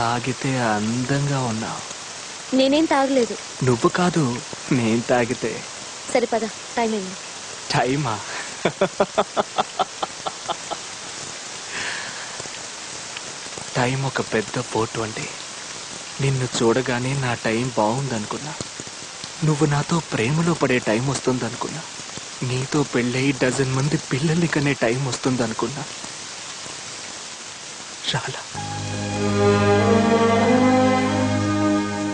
తాగితే అందంగా ఉన్నావు. నేనేం తాగలేదు. నువ్వు కాదు, నేను తాగితే. సరే పద, టైం అయింది. టైమా? టైం ఒక పెద్ద పోటు అండి. నిన్ను చూడగానే నా టైం బాగుందనుకున్నా. నువ్వు నాతో ప్రేమలో పడే టైం వస్తుందనుకున్నా. నీతో పెళ్ళై డజన్ మంది పిల్లల్ని కనే టైం వస్తుందనుకున్నా. చాలా.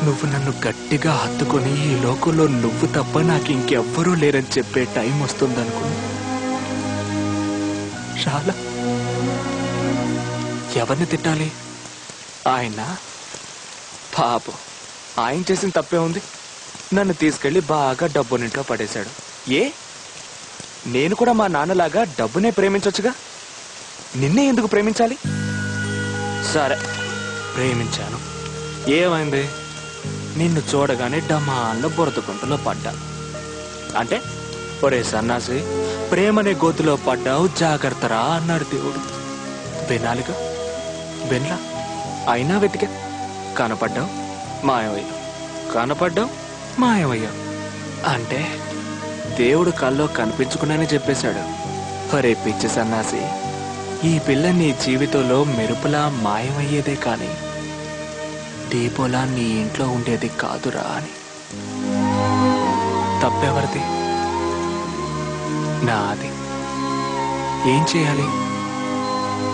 నువ్వు నన్ను గట్టిగా హత్తుకొని ఈ లోకంలో నువ్వు తప్ప నాకు ఇంకెవ్వరూ లేరని చెప్పే టైం వస్తుందనుకున్నా. చాలా. ఎవరిని తిట్టాలి? ఆయన పాపం, ఆయన చేసిన తప్పే ఉంది. నన్ను తీసుకెళ్లి బాగా డబ్బునింట్లో పడేశాడు. నేను కూడా మా నాన్నలాగా డబ్బునే ప్రేమించొచ్చుగా. నిన్నే ఎందుకు ప్రేమించాలి? సరే, ప్రేమించాను. ఏమైంది? నిన్ను చూడగానే డమాల్లో బురదకుంటలో పడ్డాను. అంటే ఒరే సన్నాసి, ప్రేమనే గోతులో పడ్డావు, జాగ్రత్తరా అన్నాడు దేవుడు. వినాలిగా, వినలా. అయినా వెతికా. కనపడ్డావు, మాయమయ్యావు. కనపడ్డావు, మాయమయ్యావు. అంటే దేవుడు కల్లో కనిపించుకున్నానే చెప్పేశాడు. ఒరే పిచ్చి సన్నాసి, ఈ పిల్ల నీ జీవితంలో మెరుపులా మాయమయ్యేదే కాని దీపోలా నీ ఇంట్లో ఉండేది కాదురా అని. తప్పెవరిది? నాది. ఏం చేయాలి?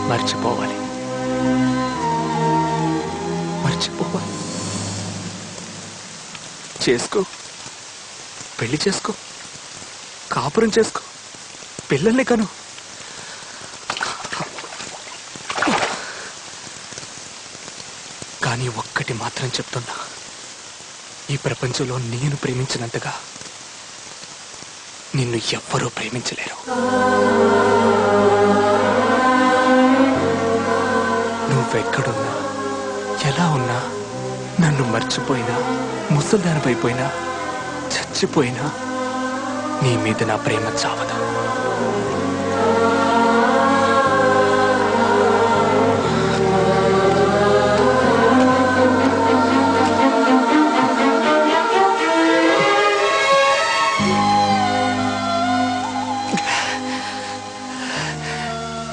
మర్చిపోవాలి. మర్చిపోవాలి. చేసుకో, పెళ్లి చేసుకో, కాపురం చేసుకో, పిల్లల్ని కను. కానీ ఒక్కటి మాత్రం చెప్తున్నా, ఈ ప్రపంచంలో నేను ప్రేమించినంతగా నిన్ను ఎవ్వరూ ప్రేమించలేరు. నువ్వెక్కడున్నా, ఎలా ఉన్నా, నన్ను మర్చిపోయినా, ముసల్దానిపైపోయినా, చచ్చిపోయినా, నీ మీద నా ప్రేమ చావదు.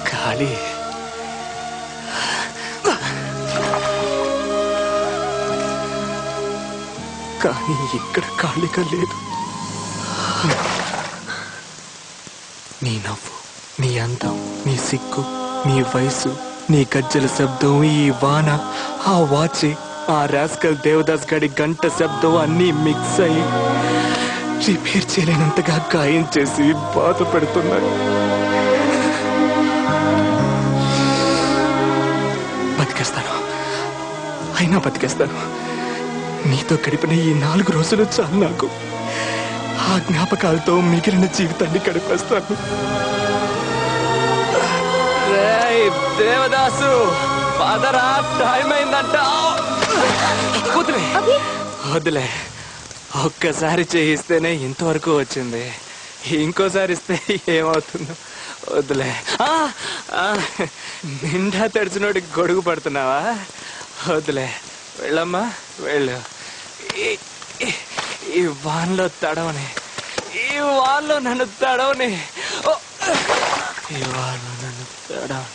ఖాళీ. కానీ ఇక్కడ ఖాళీగా లేదు. నీ నవ్వు, నీ అందం, నీ సిగ్గు, నీ వయసు, నీ గజ్జల శబ్దం, ఈ వాన, ఆ వాచి, ఆ రాస్కల్ దేవదాస్ గడి గంట శబ్దం అన్నీ మిక్స్ అయ్యి రిపేర్ చేయలేనంతగా గాయం చేసి బాధ పెడుతున్నాయి. బతికేస్తాను, అయినా బతికేస్తాను. నీతో గడిపిన ఈ 4 రోజులు చాలు నాకు. ఆ జ్ఞాపకాలతో మిగిలిన జీవితాన్ని గడిపేస్తాను. దేవదాసు, పదరా, టైం అయిందంట. వదిలే, వదిలే. ఒక్కసారి చేయిస్తేనే ఇంతవరకు వచ్చింది. ఇంకోసారి ఇస్తే ఏమవుతుందో వదిలే. నిండా తడిచినోడికి గొడుగు పడుతున్నావా? వదిలే, వెళ్ళమ్మా, వెళ్ళు. ఈ వాన్లో తడవని, ఈ వాన్లో నన్ను తడవని, ఈ వాన్లో నన్ను తడవని.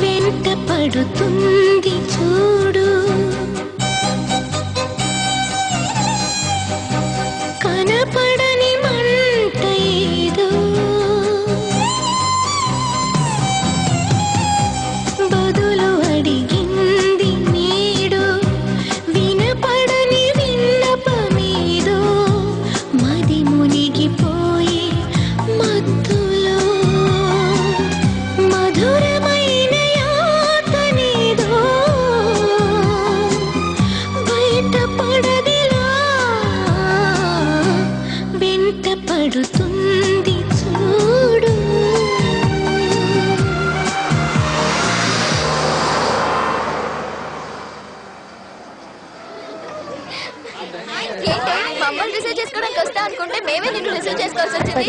వెంట పడుతుంది చూడు, కనపడని మంట ఏదో, బదులు అడిగింది నేడు, వినపడని విన్నపమేదో, మది మునిగిపోయే మత్తులో మధురమైన యాతనేదో, బయటపడదిలా వెంట పడుతుంది చూడు. ఏంటి మమ్మల్ని రిసీవ్ చేసుకోవడానికి వస్తా అనుకుంటే మేమే నిన్ను రిసీవ్ చేసుకోవాల్సి వచ్చింది.